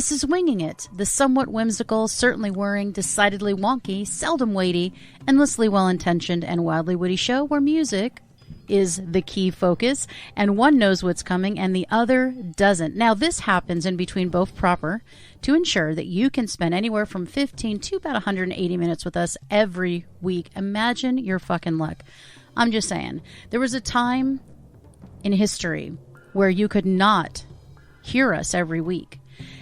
This is Winging It, the somewhat whimsical, certainly whirring, decidedly wonky, seldom weighty, endlessly well-intentioned, and wildly witty show where music is the key focus, and one knows what's coming and the other doesn't. Now, this happens in between both proper to ensure that you can spend anywhere from 15 to about 180 minutes with us every week. Imagine your fucking luck. I'm just saying. There was a time in history where you could not hear us every week.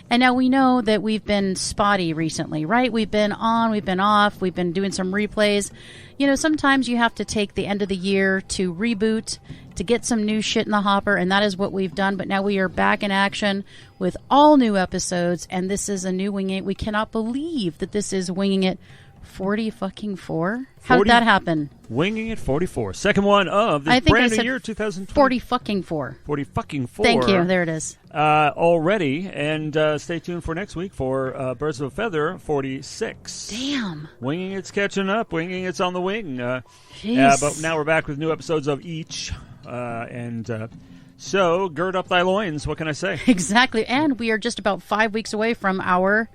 And now we know that we've been spotty recently, right? We've been on, we've been off, we've been doing some replays. You know, sometimes you have to take the end of the year to reboot, to get some new shit in the hopper, and that is what we've done. But now we are back in action with all new episodes, and this is a new Winging It. We cannot believe that this is Winging It 40-fucking-4. How did that happen? Winging It 44. Second one of this brand new year, 2020. 40-fucking-4. 40-fucking-4. Thank you. There it is. Already. And stay tuned for next week for Birds of a Feather 46. Damn. Winging It's catching up. Winging It's on the wing. But now we're back with new episodes of each. So gird up thy loins. What can I say? Exactly. And we are just about 5 weeks away from our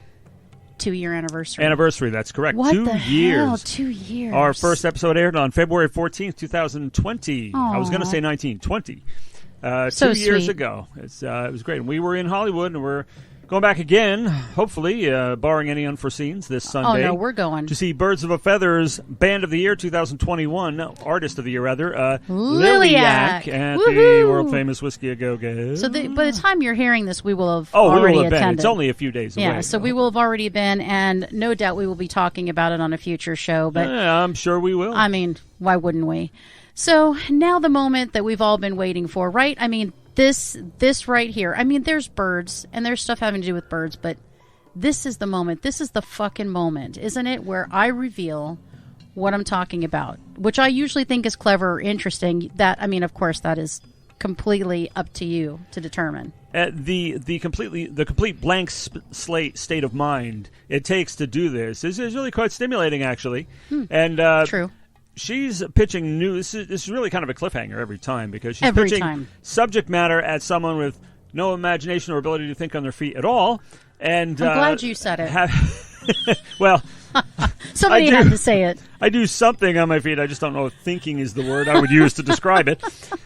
2-year anniversary. That's correct. What 2 the years. hell? 2 years. Our first episode aired on February 14th, 2020. Aww. I was going to say 1920. So 2 years sweet. ago. It was great. And we were in Hollywood, and we're going back again, hopefully, barring any unforeseens, this Sunday. Oh, no, we're going. To see Birds of a Feather's Band of the Year 2021, Artist of the Year, rather, Liliac at Woohoo! the world-famous Whiskey A Go-Go. So by the time you're hearing this, we will have we already will have been. attended. It's only a few days away. Yeah, so we will have already been, and no doubt we will be talking about it on a future show. But I'm sure we will. I mean, why wouldn't we? So now the moment that we've all been waiting for, right? I mean, this right here. I mean, there's birds, and there's stuff having to do with birds, but this is the moment. This is the fucking moment, isn't it? Where I reveal what I'm talking about, which I usually think is clever or interesting. That, I mean, of course, that is completely up to you to determine. The complete blank slate state of mind it takes to do this is really quite stimulating, actually. And True. She's pitching new. This is really kind of a cliffhanger every time because she's Every pitching time. subject matter at someone with no imagination or ability to think on their feet at all. And I'm glad you said it. Well, somebody had to say it. I do something on my feet. I just don't know if thinking is the word I would use to describe it.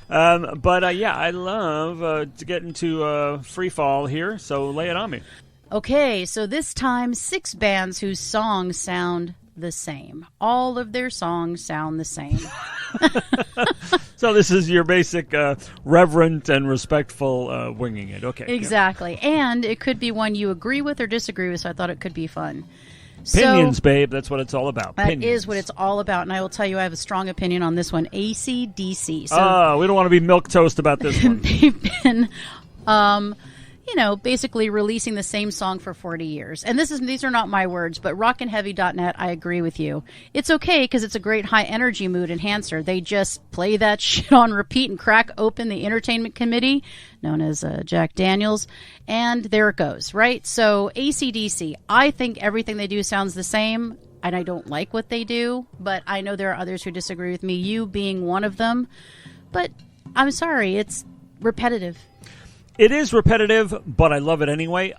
But I love to get into free fall here. So lay it on me. Okay, So this time, 6 bands whose songs sound the same. All of their songs sound the same. So this is your basic reverent and respectful winging it. Okay. Exactly. Yeah. And it could be one you agree with or disagree with, so I thought it could be fun. Opinions, babe. That's what it's all about. That is what it's all about. And I will tell you, I have a strong opinion on this one. AC/DC. So we don't want to be milquetoast about this one. They've been... basically releasing the same song for 40 years. And these are not my words, but rockinheavy.net, I agree with you. It's okay because it's a great high energy mood enhancer. They just play that shit on repeat and crack open the entertainment committee, known as Jack Daniels, and there it goes, right? So AC/DC, I think everything they do sounds the same, and I don't like what they do, but I know there are others who disagree with me, you being one of them. But I'm sorry, it's repetitive. It is repetitive, but I love it anyway.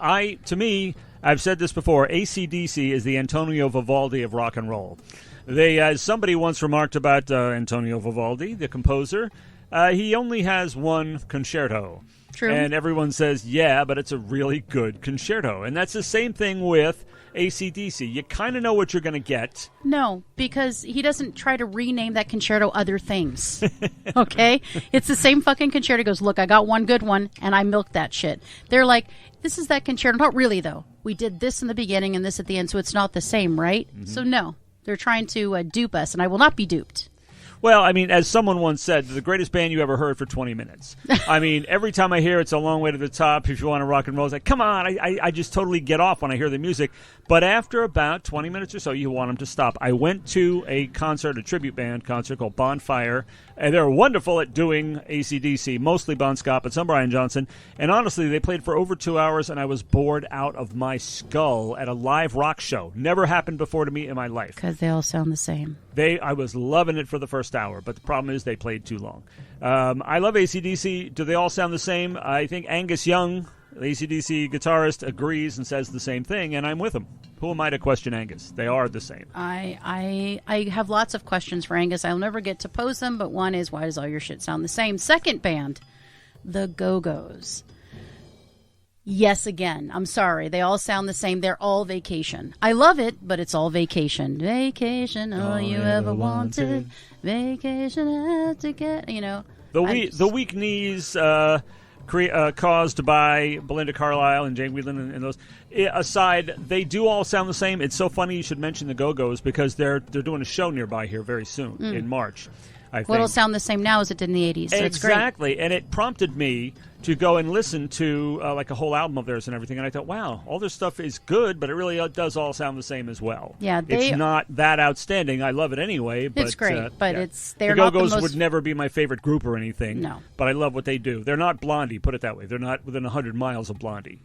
To me, I've said this before, AC/DC is the Antonio Vivaldi of rock and roll. As somebody once remarked about Antonio Vivaldi, the composer, he only has one concerto. True. And everyone says, yeah, but it's a really good concerto. And that's the same thing with AC/DC. You kind of know what you're going to get. No, because he doesn't try to rename that concerto other things. Okay? It's the same fucking concerto. He goes, look, I got one good one, and I milked that shit. They're like, this is that concerto. Not really, though. We did this in the beginning and this at the end, so it's not the same, right? Mm-hmm. So, no. They're trying to dupe us, and I will not be duped. Well, I mean, as someone once said, the greatest band you ever heard for 20 minutes. I mean, every time I hear It's a Long Way to the Top, If You Want to Rock and Roll, it's like, come on, I just totally get off when I hear the music. But after about 20 minutes or so, you want them to stop. I went to a tribute band concert called Bonfire, and they're wonderful at doing AC/DC, mostly Bon Scott, but some Brian Johnson. And honestly, they played for over 2 hours, and I was bored out of my skull at a live rock show. Never happened before to me in my life. Because they all sound the same. I was loving it for the first hour, but the problem is they played too long. I love AC/DC. Do they all sound the same? I think Angus Young The AC/DC guitarist agrees and says the same thing, and I'm with him. Who am I to question Angus? They are the same. I have lots of questions for Angus. I'll never get to pose them, but one is, why does all your shit sound the same? Second band, the Go-Go's. Yes, again, I'm sorry. They all sound the same. They're all Vacation. I love it, but it's all Vacation. Vacation, all you ever wanted. Vacation, had to get, The weak knees caused by Belinda Carlisle and Jane Whelan and those aside, they do all sound the same. It's so funny you should mention the Go-Go's because they're doing a show nearby here very soon in March. I think. Well, it'll sound the same now as it did in the 80s. So exactly, it's great. And it prompted me to go and listen to like a whole album of theirs and everything. And I thought, wow, all their stuff is good, but it really does all sound the same as well. Yeah, it's not that outstanding. I love it anyway. But, it's great, but they're the not Go-Go's the most... would never be my favorite group or anything. No, but I love what they do. They're not Blondie, put it that way. They're not within 100 miles of Blondie.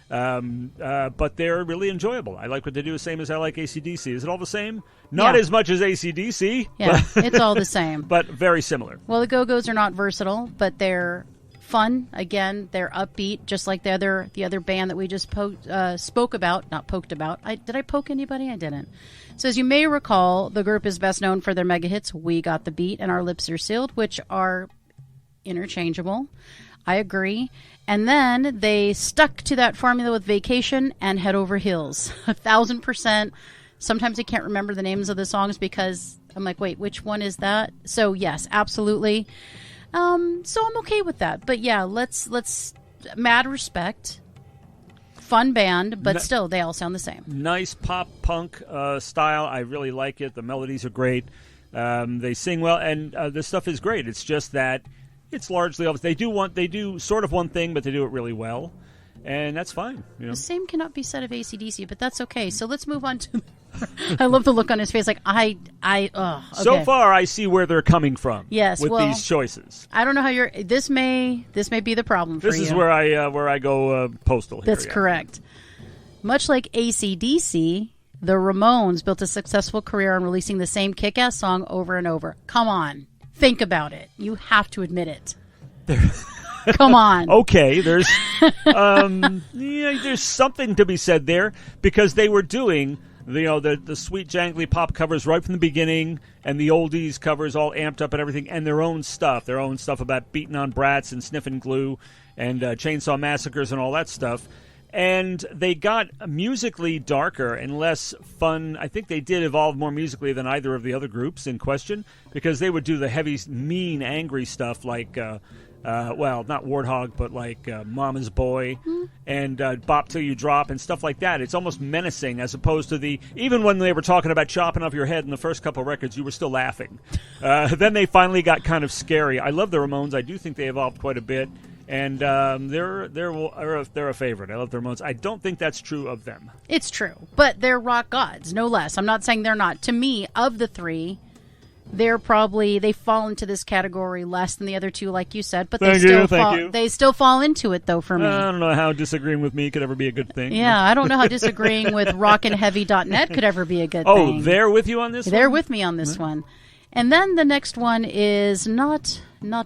But they're really enjoyable. I like what they do, the same as I like AC/DC. Is it all the same? Not as much as AC/DC. Yeah, it's all the same. But very similar. Well, the Go-Go's are not versatile, but they're fun. Again, they're upbeat, just like the other band that we just spoke about. Not poked about. Did I poke anybody? I didn't. So as you may recall, the group is best known for their mega hits, We Got the Beat and Our Lips Are Sealed, which are interchangeable. I agree. And then they stuck to that formula with Vacation and Head Over Heels. 1,000%. Sometimes I can't remember the names of the songs because I'm like, wait, which one is that? So yes, absolutely. So I'm okay with that. But yeah, let's mad respect. Fun band, but still they all sound the same. Nice pop punk style. I really like it. The melodies are great. They sing well, and the stuff is great. It's just that it's largely they do sort of one thing, but they do it really well, and that's fine. The same cannot be said of AC/DC, but that's okay. So let's move on to. I love the look on his face, like okay. So far, I see where they're coming from. Yes, with these choices. I don't know how This may be the problem for you. This is where I go postal. That's correct. Much like AC/DC, the Ramones built a successful career on releasing the same kick-ass song over and over. Come on. Think about it. You have to admit it. Come on. Okay, there's there's something to be said there because they were doing the sweet jangly pop covers right from the beginning and the oldies covers all amped up and everything and their own stuff about beating on brats and sniffing glue and chainsaw massacres and all that stuff. And they got musically darker and less fun. I think they did evolve more musically than either of the other groups in question because they would do the heavy, mean, angry stuff like, not Warthog, but like Mama's Boy and Bop Till You Drop and stuff like that. It's almost menacing as opposed to even when they were talking about chopping off your head in the first couple of records, you were still laughing. Then they finally got kind of scary. I love the Ramones. I do think they evolved quite a bit. And they're a favorite. I love the Ramones. I don't think that's true of them. It's true, but they're rock gods, no less. I'm not saying they're not. To me, of the three, they fall into this category less than the other two, like you said. But they still fall into it, though. For me, I don't know how disagreeing with me could ever be a good thing. Yeah, I don't know how disagreeing with rockandheavy.net could ever be a good thing. Oh, they're with you on this. They're with me on this one. And then the next one is not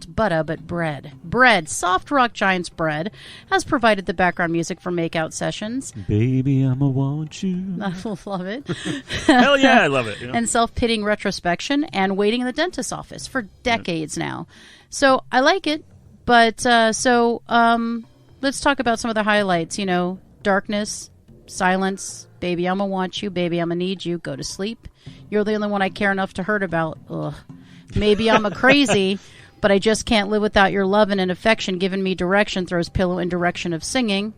butter, but Bread. Bread, soft rock giants Bread, has provided the background music for makeout sessions. Baby, I'ma want you. I love it. Hell yeah, I love it. And self-pitying retrospection and waiting in the dentist's office for decades now. So I like it, but let's talk about some of the highlights. Darkness, Silence, Baby, I'ma Want You, Baby, I'ma Need You, Go to Sleep. You're the only one I care enough to hurt about. Ugh. Maybe I'm a crazy, but I just can't live without your loving and affection. Giving me direction, throws pillow in direction of singing.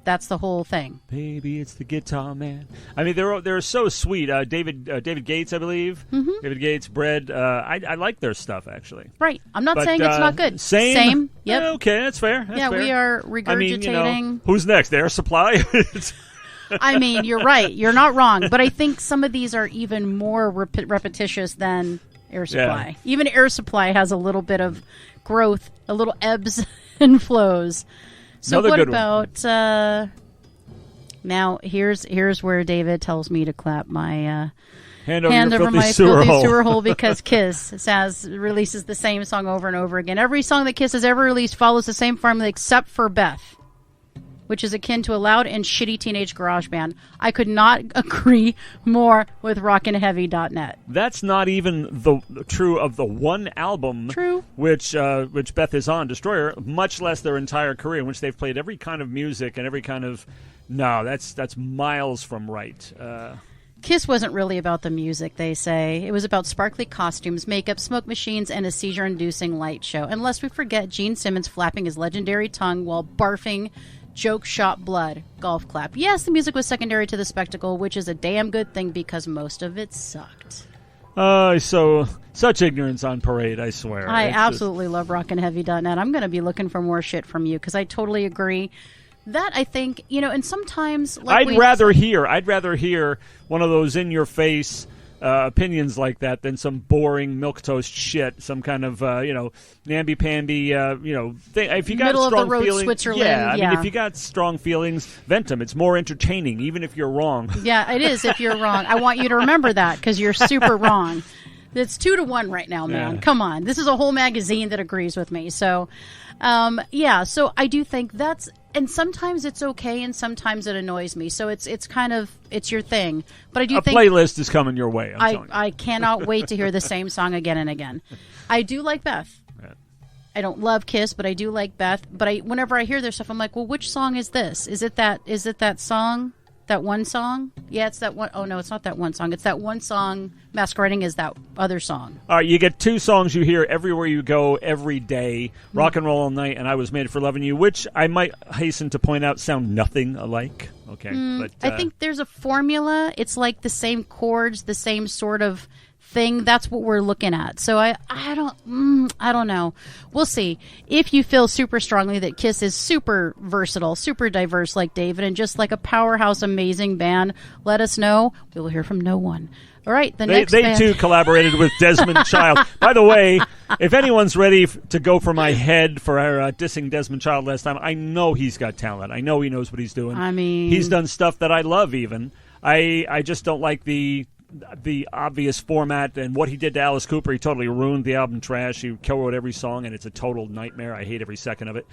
That's the whole thing. Baby, it's the guitar man. I mean, they're so sweet. David Gates, I believe. Mm-hmm. David Gates, Bread. I like their stuff actually. Right. I'm not saying it's not good. Same. Yep. Okay, that's fair. That's fair. We are regurgitating. I mean, who's next? Air Supply. I mean, you're right. You're not wrong. But I think some of these are even more repetitious than Air Supply. Yeah. Even Air Supply has a little bit of growth, a little ebbs and flows. So Another what good about now? Here's where David tells me to clap my hand over my filthy sewer hole because Kiss releases the same song over and over again. Every song that Kiss has ever released follows the same formula except for Beth. which is akin to a loud and shitty teenage garage band. I could not agree more with rockinheavy.net. That's not even the true of the one album, which Beth is on, Destroyer, much less their entire career, in which they've played every kind of music and every kind of. No, that's miles from right. Kiss wasn't really about the music, they say. It was about sparkly costumes, makeup, smoke machines, and a seizure-inducing light show. And lest we forget Gene Simmons flapping his legendary tongue while barfing joke shot blood. Golf clap. Yes, the music was secondary to the spectacle, which is a damn good thing because most of it sucked. So such ignorance on parade, I swear. I absolutely love rockinheavy.net. I'm going to be looking for more shit from you because I totally agree. That, I think, and sometimes... I'd rather hear one of those in-your-face opinions like that than some boring milquetoast shit, some kind of, namby-pamby, thing. If you got middle strong of the road feelings, Switzerland. I mean, if you got strong feelings, vent them. It's more entertaining, even if you're wrong. Yeah, it is if you're wrong. I want you to remember that because you're super wrong. It's 2-1 right now, man. Yeah. Come on. This is a whole magazine that agrees with me. So, so I do think that's... And sometimes it's okay, and sometimes it annoys me. So it's your thing. But I do think... A playlist is coming your way, I'm telling you. I cannot wait to hear the same song again and again. I do like Beth. Yeah. I don't love Kiss, but I do like Beth. But whenever I hear their stuff, I'm like, well, which song is this? Is it that song? That one song? Yeah, it's that one. Oh, no, it's not that one song. It's that one song masquerading as that other song. All right, you get two songs you hear everywhere you go every day, Rock and Roll All Night and I Was Made for Loving You, which I might hasten to point out sound nothing alike. Okay, but I think there's a formula. It's like the same chords, the same sort of thing. That's what we're looking at. So I don't know. We'll see. If you feel super strongly that Kiss is super versatile, super diverse like David, and just like a powerhouse, amazing band, let us know. We will hear from no one. All right, they too collaborated with Desmond Child. By the way, if anyone's ready to go for my head for our dissing Desmond Child last time, I know he's got talent. I know he knows what he's doing. I mean, he's done stuff that I love. Even I just don't like the obvious format and what he did to Alice Cooper. He totally ruined the album Trash. He co-wrote every song, and it's a total nightmare. I hate every second of it.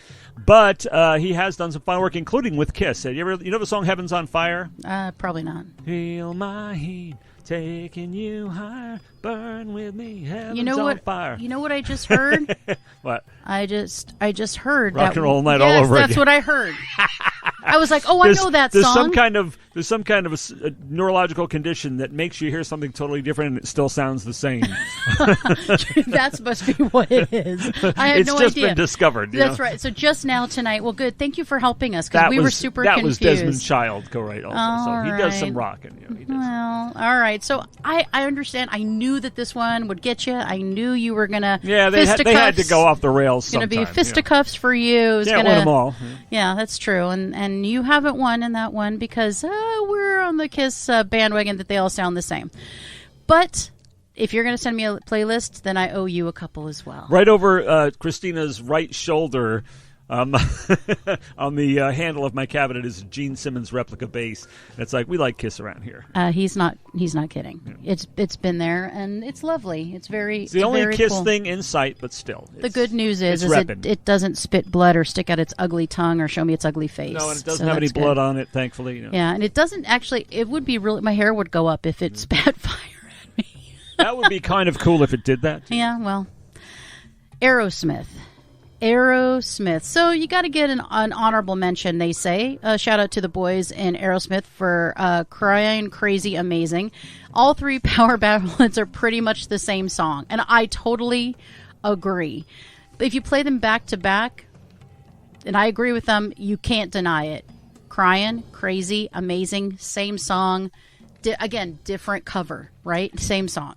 But he has done some fine work, including with Kiss. You know the song Heaven's on Fire? Probably not. Feel my heat taking you higher, burn with me, heaven's on fire. You know what I just heard? What? I just heard Rock and Roll Night all over again. That's what I heard. I was like, I know that song. There's some kind of a neurological condition that makes you hear something totally different and it still sounds the same. That must be what it is. I had no idea. It's just been discovered. That's right. So just now tonight. Well, good. Thank you for helping us because we were super confused. That was Desmond Child, co-write also. So he does some rocking. Well, all right. So I understand. I knew that this one would get you. I knew you were gonna. Yeah, they had to go off the rails. It's going to be fisticuffs for you. Can't win them all. Yeah, that's true. And you haven't won in that one because we're on the Kiss bandwagon that they all sound the same. But if you're going to send me a playlist, then I owe you a couple as well. Right over Christina's right shoulder, on the handle of my cabinet is Gene Simmons replica bass. And it's like, we like Kiss around here. He's not kidding. Yeah. It's been there and it's lovely. It's the only Kiss cool thing in sight, but still. The good news is it doesn't spit blood or stick out its ugly tongue or show me its ugly face. No, and it doesn't have any blood on it, thankfully. Yeah, and it doesn't actually. It would be really. My hair would go up if it spat fire at me. That would be kind of cool if it did that. Yeah, well, Aerosmith. So you got to get an honorable mention, they say. Shout out to the boys in Aerosmith for Crying Crazy Amazing. All three power ballads are pretty much the same song, and I totally agree. But if you play them back to back, and I agree with them, you can't deny it. Crying Crazy Amazing, same song. Again, different cover, right? Same song.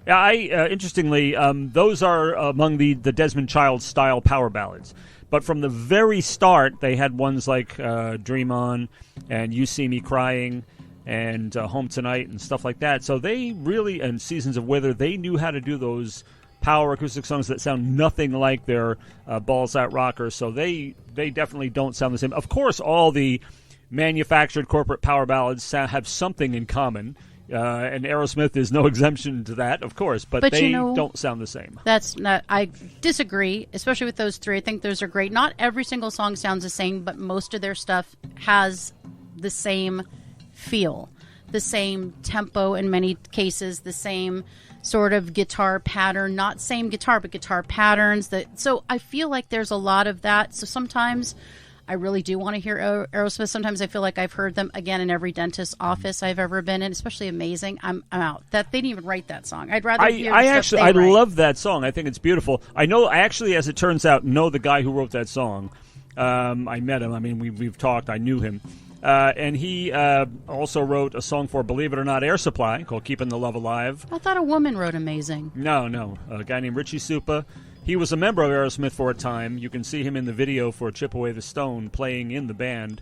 Yeah, interestingly, those are among the Desmond Child style power ballads. But from the very start, they had ones like Dream On and You See Me Crying and Home Tonight and stuff like that. So they really, and Seasons of Weather, they knew how to do those power acoustic songs that sound nothing like their balls out rockers. So they definitely don't sound the same. Of course, all the manufactured corporate power ballads have something in common. And Aerosmith is no exemption to that, of course, but they don't sound the same. That's not. I disagree, especially with those three. I think those are great. Not every single song sounds the same, but most of their stuff has the same feel, the same tempo in many cases, the same sort of guitar pattern. Not same guitar, but guitar patterns. So I feel like there's a lot of that. So sometimes I really do want to hear Aerosmith. Sometimes I feel like I've heard them again in every dentist's office I've ever been in, especially Amazing. I'm out. That they didn't even write that song. I'd rather hear I love that song. I think it's beautiful. I actually, as it turns out, know the guy who wrote that song. I met him. I mean, we've talked. I knew him. And he also wrote a song for, believe it or not, Air Supply called Keeping the Love Alive. I thought a woman wrote Amazing. No. A guy named Richie Supa. He was a member of Aerosmith for a time. You can see him in the video for Chip Away the Stone playing in the band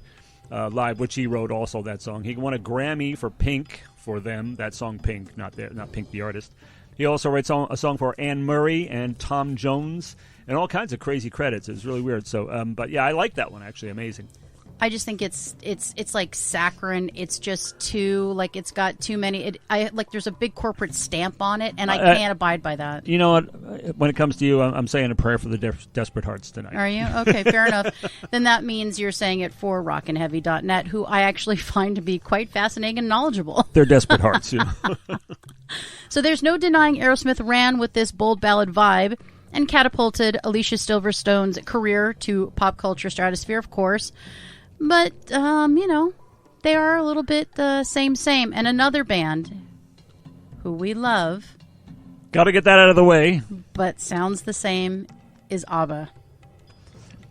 live, which he wrote also that song. He won a Grammy for Pink for them, that song Pink, not Pink the artist. He also writes a song for Anne Murray and Tom Jones and all kinds of crazy credits. It's really weird. So, but yeah, I like that one, actually. Amazing. I just think it's like saccharine. It's just too, like, it's got too many. There's a big corporate stamp on it, and I can't abide by that. You know what? When it comes to you, I'm saying a prayer for the Desperate Hearts tonight. Are you? Okay, fair enough. Then that means you're saying it for rockandheavy.net, who I actually find to be quite fascinating and knowledgeable. They're Desperate Hearts, you know. So there's no denying Aerosmith ran with this bold ballad vibe and catapulted Alicia Silverstone's career to pop culture stratosphere, of course. But, they are a little bit the same. And another band who we love. Got to get that out of the way. But sounds the same is ABBA.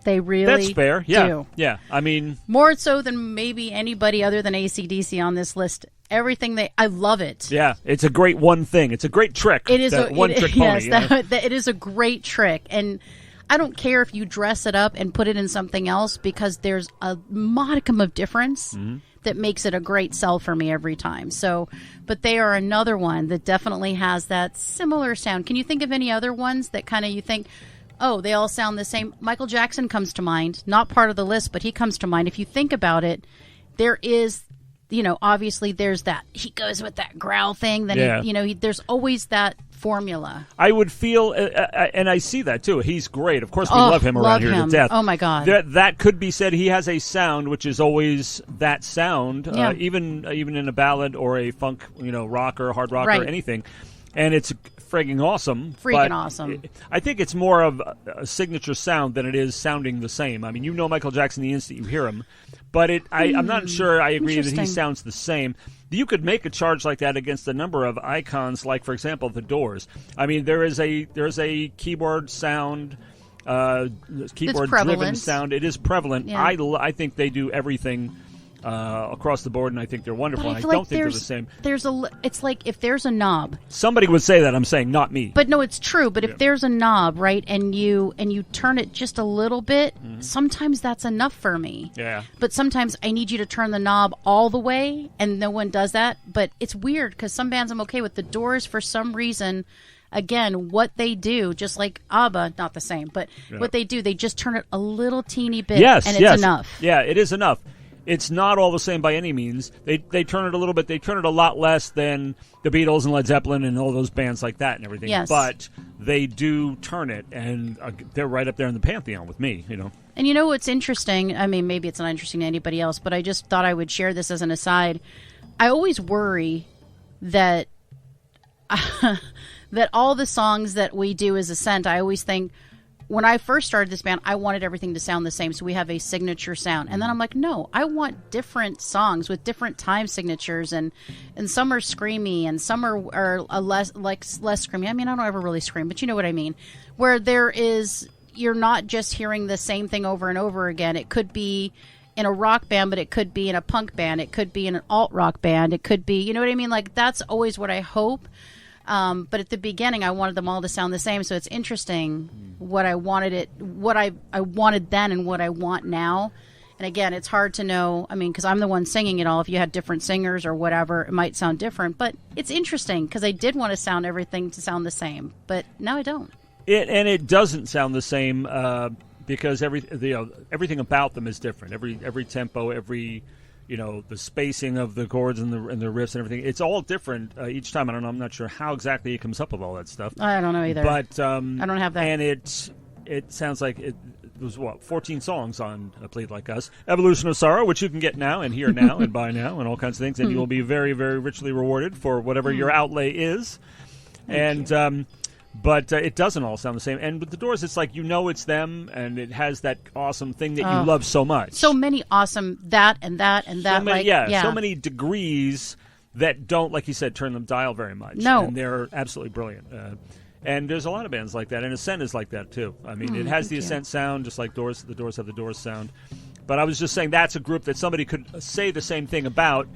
They really That's fair. Yeah. do. Yeah. I mean, more so than maybe anybody other than AC/DC on this list. Everything I love it. Yeah. It's a great one thing. It's a great trick. It is a one-trick pony. Yes, it is a great trick. And I don't care if you dress it up and put it in something else, because there's a modicum of difference that makes it a great sell for me every time. So, but they are another one that definitely has that similar sound. Can you think of any other ones that kind of you think, oh, they all sound the same? Michael Jackson comes to mind, not part of the list, but he comes to mind. If you think about it, there is, obviously there's that, he goes with that growl thing, then, there's always that formula. I would feel, and I see that too. He's great. Of course, we love him around here to death. Oh my God, that could be said. He has a sound which is always that sound, even in a ballad or a funk, rock or hard rock or anything, and it's friggin' awesome. Awesome. I think it's more of a signature sound than it is sounding the same. I mean, Michael Jackson the instant you hear him, but I'm not sure I agree that he sounds the same. You could make a charge like that against a number of icons, like, for example, The Doors. I mean, there's a keyboard sound, keyboard-driven sound. It is prevalent. Yeah. I think they do everything across the board, and I think they're wonderful. I don't think they're the same. It's like if there's a knob. Somebody would say that. I'm saying, not me. But no, it's true. But if there's a knob, right, and you turn it just a little bit, sometimes that's enough for me. Yeah. But sometimes I need you to turn the knob all the way, and no one does that. But it's weird because some bands I'm okay with. The Doors, for some reason, again, what they do, just like ABBA, not the same, but what they do, they just turn it a little teeny bit, and it's enough. Yeah, it is enough. It's not all the same by any means. They turn it a little bit. They turn it a lot less than the Beatles and Led Zeppelin and all those bands like that and everything. Yes. But they do turn it, and they're right up there in the pantheon with me, And what's interesting? I mean, maybe it's not interesting to anybody else, but I just thought I would share this as an aside. I always worry that that all the songs that we do as Ascent, I always think, when I first started this band, I wanted everything to sound the same, so we have a signature sound. And then I'm like, no, I want different songs with different time signatures, and some are screamy, and some are less screamy. I mean, I don't ever really scream, but you know what I mean. Where you're not just hearing the same thing over and over again. It could be in a rock band, but it could be in a punk band. It could be in an alt rock band. It could be, you know what I mean? Like, that's always what I hope. But at the beginning, I wanted them all to sound the same. So it's interesting what I wanted I wanted then and what I want now. And again, it's hard to know. I mean, because I'm the one singing it all. If you had different singers or whatever, it might sound different. But it's interesting because I did want everything to sound the same. But now I don't. It doesn't sound the same because everything about them is different. Every tempo, every the spacing of the chords and the riffs and everything. It's all different each time. I don't know. I'm not sure how exactly he comes up with all that stuff. I don't know either. But I don't have that. And it sounds like it was 14 songs on Bleed Like Us. Evolution of Sorrow, which you can get now and hear now and buy now and all kinds of things, and you will be very, very richly rewarded for whatever your outlay is. But it doesn't all sound the same. And with the Doors, it's like it's them, and it has that awesome thing that you love so much. So many awesome that and that and that. So many degrees that don't, like you said, turn them dial very much. No. And they're absolutely brilliant. And there's a lot of bands like that, and Ascent is like that too. I mean, it has the Ascent sound, just like Doors. The Doors have the Doors sound. But I was just saying that's a group that somebody could say the same thing about,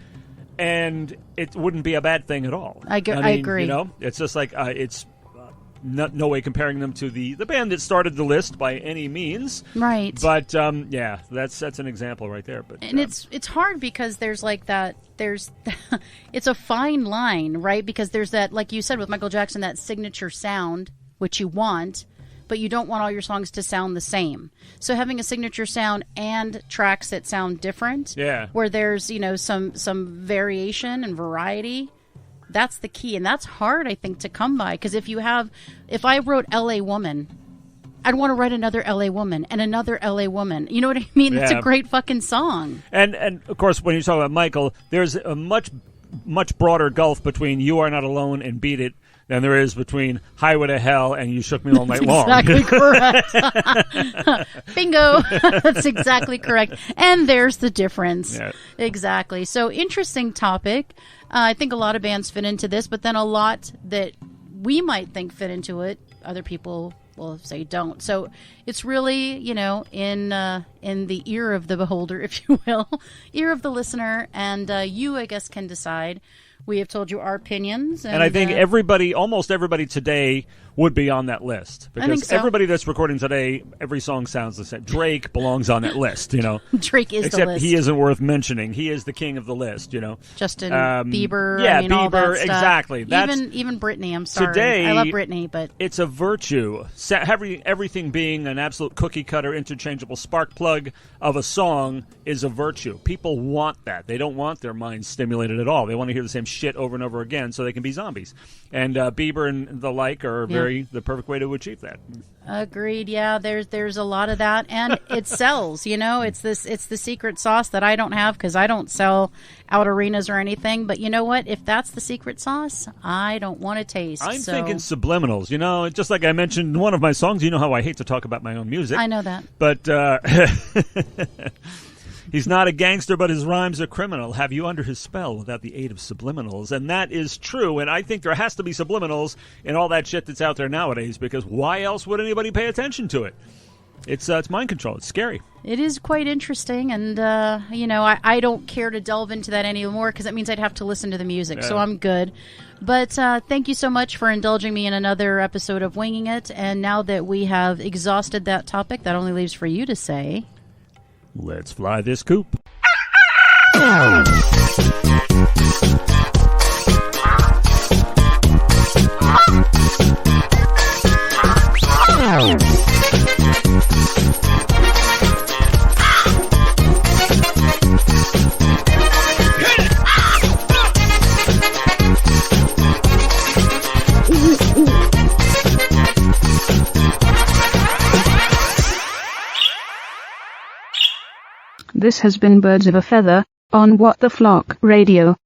and it wouldn't be a bad thing at all. I agree. It's just like it's no way comparing them to the band that started the list by any means. Right. But that's an example right there. But it's hard because there's like that. It's a fine line, right? Because there's that, like you said with Michael Jackson, that signature sound which you want, but you don't want all your songs to sound the same. So having a signature sound and tracks that sound different, where there's some variation and variety. That's the key, and that's hard, I think, to come by. Because if I wrote L.A. Woman, I'd want to write another L.A. Woman and another L.A. Woman. You know what I mean? Yeah. It's a great fucking song. And of course, when you talk about Michael, there's a much broader gulf between You Are Not Alone and Beat It than there is between Highway to Hell and You Shook Me All Night Long. Exactly correct. Bingo. That's exactly correct. And there's the difference. Yeah. Exactly. So interesting topic. I think a lot of bands fit into this, but then a lot that we might think fit into it, other people will say don't. So it's really, in the ear of the beholder, if you will, ear of the listener, and you, I guess, can decide. We have told you our opinions. And I think almost everybody today would be on that list. Because everybody that's recording today, every song sounds the same. Drake belongs on that list, Drake is the list. Except he isn't worth mentioning. He is the king of the list, Justin Bieber. Yeah, Bieber, all that stuff. Exactly. Even Britney, I'm sorry. Today, I love Britney, but it's a virtue. Everything being an absolute cookie-cutter, interchangeable spark plug of a song is a virtue. People want that. They don't want their minds stimulated at all. They want to hear the same shit over and over again so they can be zombies. And Bieber and the like are the perfect way to achieve that. Agreed. Yeah, there's a lot of that, and it sells. It's the secret sauce that I don't have because I don't sell out arenas or anything. But you know what? If that's the secret sauce, I don't want to taste. I'm thinking subliminals. Just like I mentioned in one of my songs. You know how I hate to talk about my own music. I know that, but. He's not a gangster, but his rhymes are criminal. Have you under his spell without the aid of subliminals? And that is true, and I think there has to be subliminals in all that shit that's out there nowadays, because why else would anybody pay attention to it? It's mind control. It's scary. It is quite interesting, and, I don't care to delve into that anymore, because that means I'd have to listen to the music, so I'm good. But thank you so much for indulging me in another episode of Winging It, and now that we have exhausted that topic, that only leaves for you to say... Let's fly this coop. This has been Birds of a Feather on What the Flock Radio.